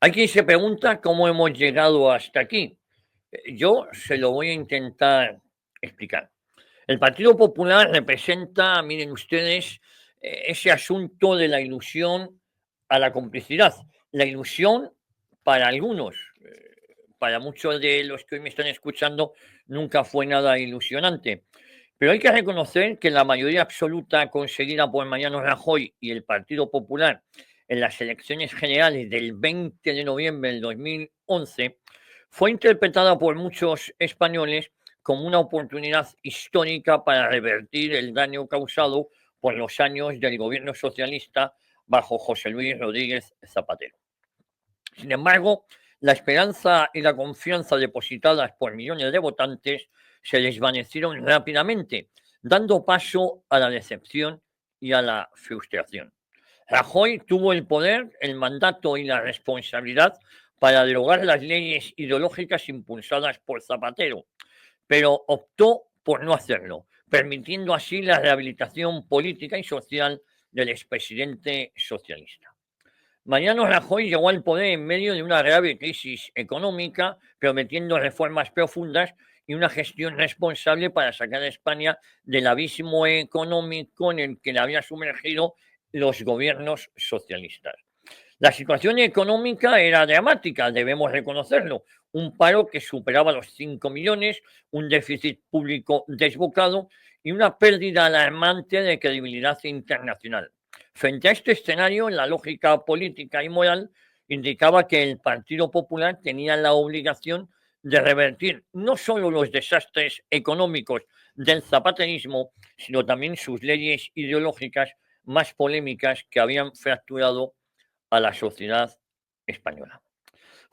Hay quien se pregunta cómo hemos llegado hasta aquí. Yo se lo voy a intentar explicar. El Partido Popular representa, miren ustedes, ese asunto de la ilusión a la complicidad. La ilusión para algunos, para muchos de los que hoy me están escuchando, nunca fue nada ilusionante. Pero hay que reconocer que la mayoría absoluta conseguida por Mariano Rajoy y el Partido Popular en las elecciones generales del 20 de noviembre del 2011 fue interpretada por muchos españoles como una oportunidad histórica para revertir el daño causado por los años del gobierno socialista bajo José Luis Rodríguez Zapatero. Sin embargo, la esperanza y la confianza depositadas por millones de votantes se desvanecieron rápidamente, dando paso a la decepción y a la frustración. Rajoy tuvo el poder, el mandato y la responsabilidad para derogar las leyes ideológicas impulsadas por Zapatero, pero optó por no hacerlo, permitiendo así la rehabilitación política y social del expresidente socialista. Mariano Rajoy llegó al poder en medio de una grave crisis económica, prometiendo reformas profundas y una gestión responsable para sacar a España del abismo económico en el que le había sumergido los gobiernos socialistas. La situación económica era dramática, debemos reconocerlo. Un paro que superaba los 5 millones, un déficit público desbocado y una pérdida alarmante de credibilidad internacional. Frente a este escenario, la lógica política y moral indicaba que el Partido Popular tenía la obligación de revertir no solo los desastres económicos del zapaterismo, sino también sus leyes ideológicas más polémicas que habían fracturado a la sociedad española.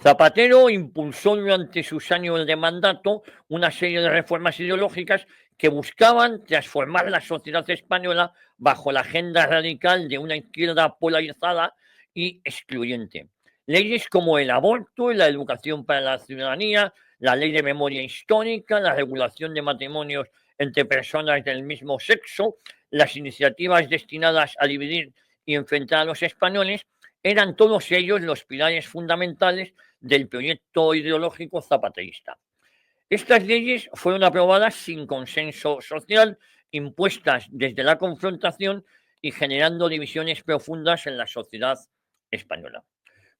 Zapatero impulsó durante sus años de mandato una serie de reformas ideológicas que buscaban transformar la sociedad española bajo la agenda radical de una izquierda polarizada y excluyente. Leyes como el aborto y la educación para la ciudadanía, la ley de memoria histórica, la regulación de matrimonios entre personas del mismo sexo, las iniciativas destinadas a dividir y enfrentar a los españoles, eran todos ellos los pilares fundamentales del proyecto ideológico zapaterista. Estas leyes fueron aprobadas sin consenso social, impuestas desde la confrontación y generando divisiones profundas en la sociedad española.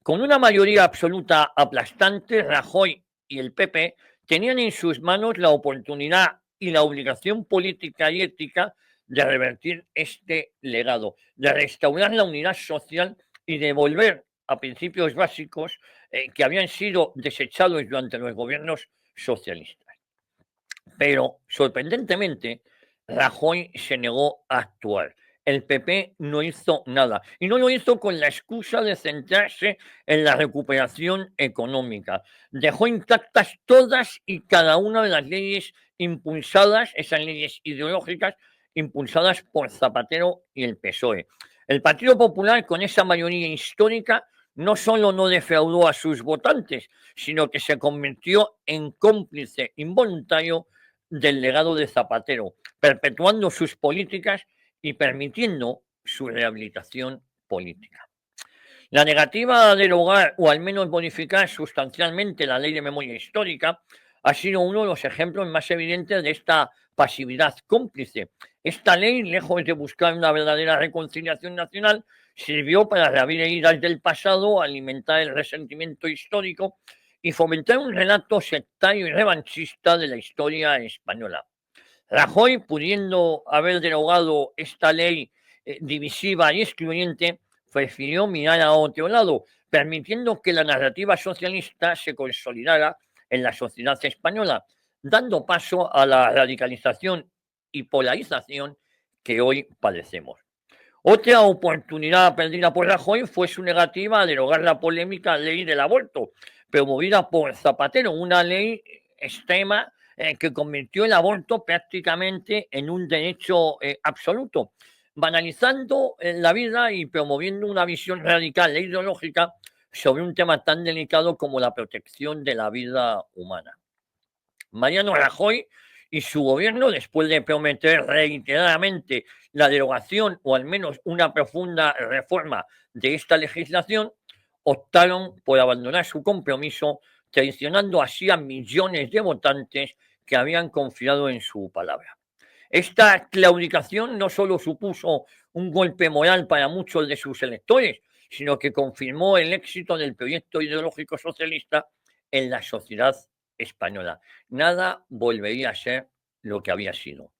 Con una mayoría absoluta aplastante, Rajoy y el PP tenían en sus manos la oportunidad y la obligación política y ética de revertir este legado, de restaurar la unidad social y de volver a principios básicos que habían sido desechados durante los gobiernos socialistas. Pero, sorprendentemente, Rajoy se negó a actuar. El PP no hizo nada. Y no lo hizo con la excusa de centrarse en la recuperación económica. Dejó intactas todas y cada una de las leyes impulsadas, esas leyes ideológicas impulsadas por Zapatero y el PSOE. El Partido Popular, con esa mayoría histórica, no solo no defraudó a sus votantes, sino que se convirtió en cómplice involuntario del legado de Zapatero, perpetuando sus políticas y permitiendo su rehabilitación política. La negativa a derogar o al menos modificar sustancialmente la ley de memoria histórica ha sido uno de los ejemplos más evidentes de esta pasividad cómplice. Esta ley, lejos de buscar una verdadera reconciliación nacional, sirvió para reabrir heridas del pasado, alimentar el resentimiento histórico y fomentar un relato sectario y revanchista de la historia española. Rajoy, pudiendo haber derogado esta ley divisiva y excluyente, prefirió mirar a otro lado, permitiendo que la narrativa socialista se consolidara en la sociedad española, dando paso a la radicalización y polarización que hoy padecemos. Otra oportunidad perdida por Rajoy fue su negativa a derogar la polémica ley del aborto, promovida por Zapatero, una ley extrema que convirtió el aborto prácticamente en un derecho absoluto, banalizando la vida y promoviendo una visión radical e ideológica sobre un tema tan delicado como la protección de la vida humana. Mariano Rajoy y su gobierno, después de prometer reiteradamente la derogación o al menos una profunda reforma de esta legislación, optaron por abandonar su compromiso, traicionando así a millones de votantes que habían confiado en su palabra. Esta claudicación no solo supuso un golpe moral para muchos de sus electores, sino que confirmó el éxito del proyecto ideológico socialista en la sociedad española. Nada volvería a ser lo que había sido.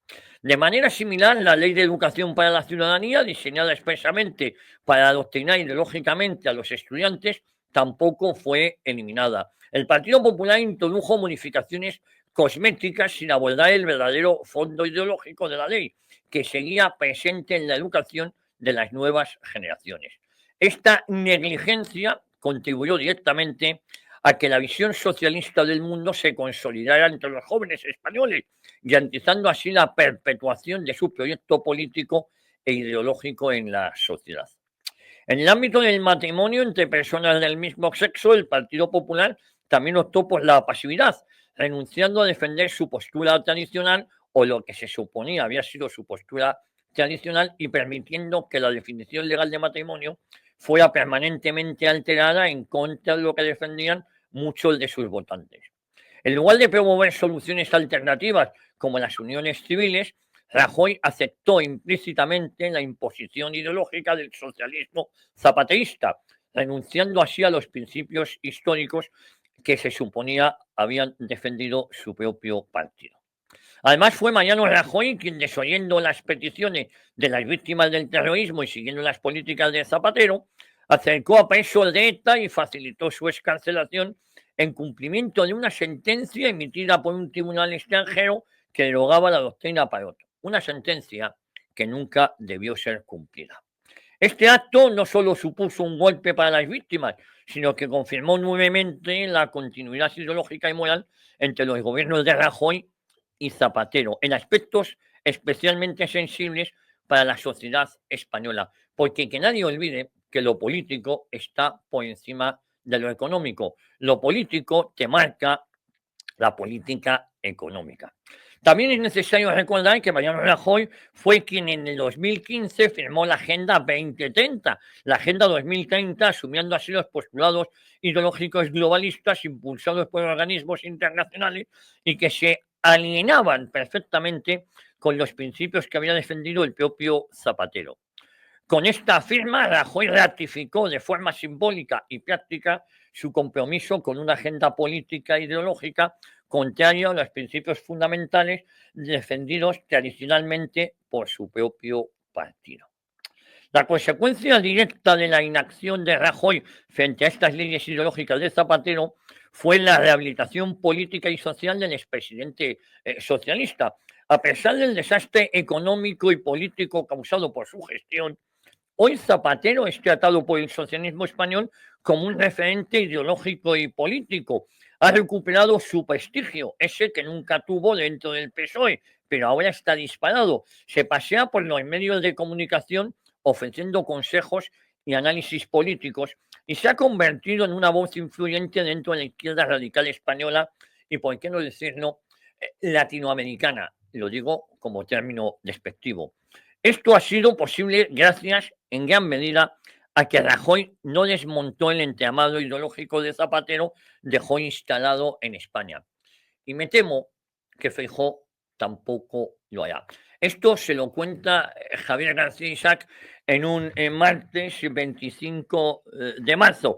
De manera similar, la Ley de Educación para la Ciudadanía, diseñada expresamente para adoctrinar ideológicamente a los estudiantes, tampoco fue eliminada. El Partido Popular introdujo modificaciones cosméticas sin abordar el verdadero fondo ideológico de la ley, que seguía presente en la educación de las nuevas generaciones. Esta negligencia contribuyó directamente a que la visión socialista del mundo se consolidara entre los jóvenes españoles, garantizando así la perpetuación de su proyecto político e ideológico en la sociedad. En el ámbito del matrimonio entre personas del mismo sexo, el Partido Popular también optó por la pasividad, renunciando a defender su postura tradicional o lo que se suponía había sido su postura tradicional y permitiendo que la definición legal de matrimonio fuera permanentemente alterada en contra de lo que defendían muchos de sus votantes. En lugar de promover soluciones alternativas como las uniones civiles, Rajoy aceptó implícitamente la imposición ideológica del socialismo zapaterista, renunciando así a los principios históricos que se suponía habían defendido su propio partido. Además, fue Mariano Rajoy quien, desoyendo las peticiones de las víctimas del terrorismo y siguiendo las políticas de Zapatero, acercó a presos de ETA y facilitó su excarcelación en cumplimiento de una sentencia emitida por un tribunal extranjero que derogaba la doctrina Parot. Una sentencia que nunca debió ser cumplida. Este acto no solo supuso un golpe para las víctimas, sino que confirmó nuevamente la continuidad ideológica y moral entre los gobiernos de Rajoy y Zapatero, en aspectos especialmente sensibles para la sociedad española, porque que nadie olvide que lo político está por encima de lo económico. Lo político te marca la política económica. También es necesario recordar que Mariano Rajoy fue quien en el 2015 firmó la Agenda 2030, la Agenda 2030, asumiendo así los postulados ideológicos globalistas impulsados por organismos internacionales y que se alienaban perfectamente con los principios que había defendido el propio Zapatero. Con esta firma, Rajoy ratificó de forma simbólica y práctica su compromiso con una agenda política e ideológica contraria a los principios fundamentales defendidos tradicionalmente por su propio partido. La consecuencia directa de la inacción de Rajoy frente a estas leyes ideológicas de Zapatero fue la rehabilitación política y social del expresidente socialista. A pesar del desastre económico y político causado por su gestión, hoy Zapatero es tratado por el socialismo español como un referente ideológico y político. Ha recuperado su prestigio, ese que nunca tuvo dentro del PSOE, pero ahora está disparado. Se pasea por los medios de comunicación ofreciendo consejos y análisis políticos y se ha convertido en una voz influyente dentro de la izquierda radical española y, por qué no decirlo, latinoamericana. Lo digo como término despectivo. Esto ha sido posible gracias, en gran medida, a que Rajoy no desmontó el entramado ideológico de Zapatero, dejó instalado en España. Y me temo que Feijóo tampoco lo hará. Esto se lo cuenta Javier García Isaac en un martes 25 de marzo.